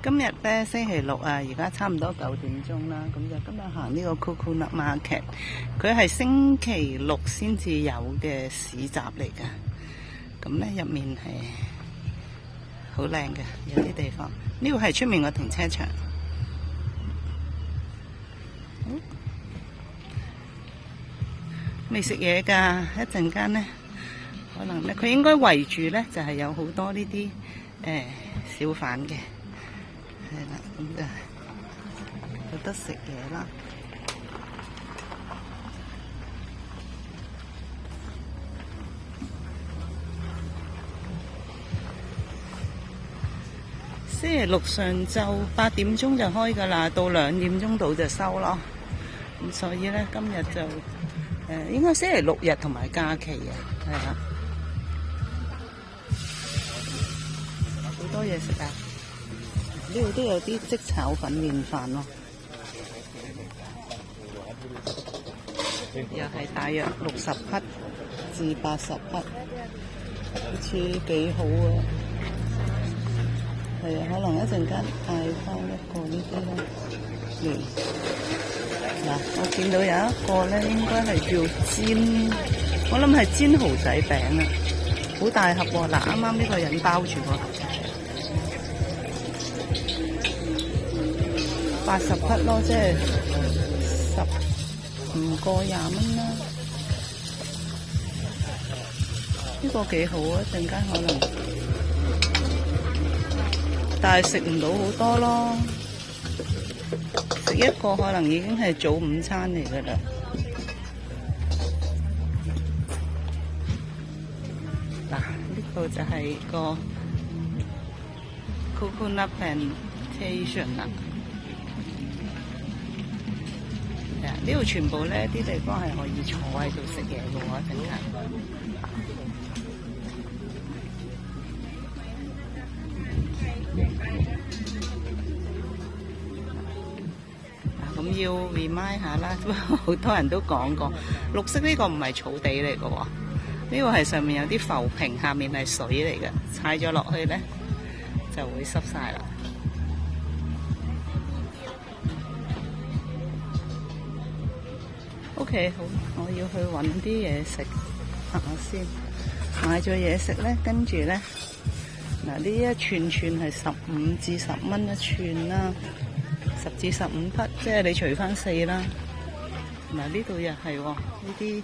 今日咧星期六啊，而家差唔多9點鐘啦，咁就今日行呢個 Coconut Market， 佢係星期六先至有嘅市集嚟㗎。咁咧入面係好靚嘅，有啲地方。呢個係出面個停車場。未食嘢㗎，一陣間咧可能咧佢應該圍住咧就係有好多呢啲小販嘅。係啦，咁就係有得食嘢啦。星期六上晝8點鐘就開㗎啦，到2點鐘到就收咯。咁所以咧，今日就應該星期六日同埋假期啊，係啦，好多嘢食啊！呢度都有啲即炒粉麵飯咯，又係大約60匹至80匹，好似幾好啊！係啊，可能一陣間嗌翻一個呢啲咧。嗱，我見到有一個咧，應該係叫煎，我諗係煎蠔仔餅啊，好大盒喎！嗱，啱啱呢個人包住個盒，80匹咯，即係15個20蚊啦。呢個幾好啊，一陣間可能，但係食唔到好多咯。食一個可能已經係早午餐嚟㗎啦。嗱，呢個就係個 Coconut Plantation 啦。呢度全部咧啲地方係可以坐喺度食嘢嘅喎，一陣間。咁要 remind 下啦，好多人都講過，綠色呢個唔係草地嚟嘅喎，呢個係上面有啲浮萍，下面係水嚟嘅，踩咗落去咧就會濕晒啦。OK， 好，我要去揾啲嘢食，行下先。買咗嘢食咧，跟住咧，嗱呢一串串係15至10蚊一串啦。10至15匹，即係你除翻4啦。嗱呢度又係喎，呢啲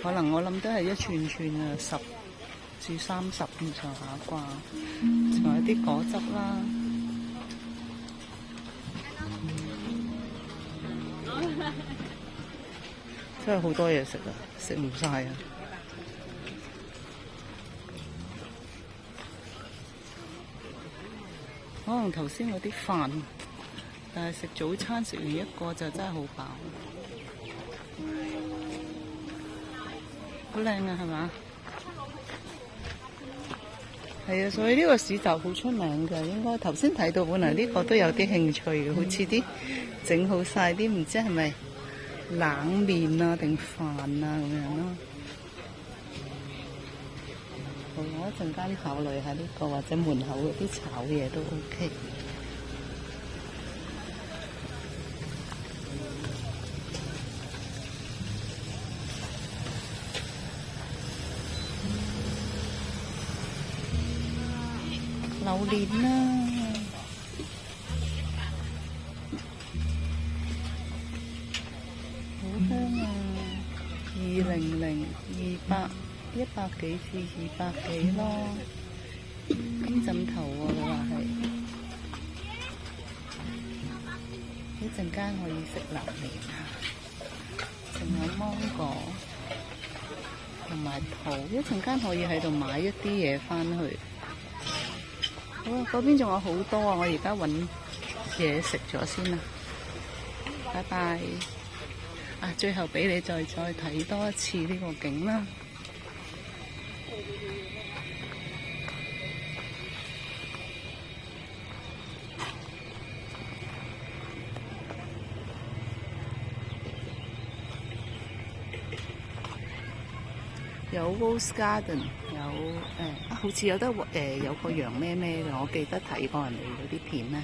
可能我諗都係一串串啊，10至30咁上下啩。仲有啲果汁啦，真係好多嘢食啊，食唔晒啊！可能頭先嗰啲飯。但係食早餐食完一個就真係好飽，好靚啊，係嘛？係啊，所以呢個市集好出名㗎。應該頭先睇到本來呢個都有啲興趣嘅，好似啲整好晒啲唔知係咪冷麵啊定飯啊咁樣咯。好，我一陣間考慮下呢個或者門口嗰啲炒嘢都 OK。榴蓮啦，好香啊！200、100幾至200幾咯，金枕頭喎，佢話係。一陣間可以食榴蓮啊，仲有芒果同埋桃，一陣間可以喺度買一啲嘢返去。好啊，嗰邊仲有好多啊！我而家揾嘢食咗先啦，拜拜。啊，最後俾你再睇多一次呢個景啦。有 Rose Garden， 有好似有得有個羊咩咩嘅，我記得睇過人哋嗰啲片咧。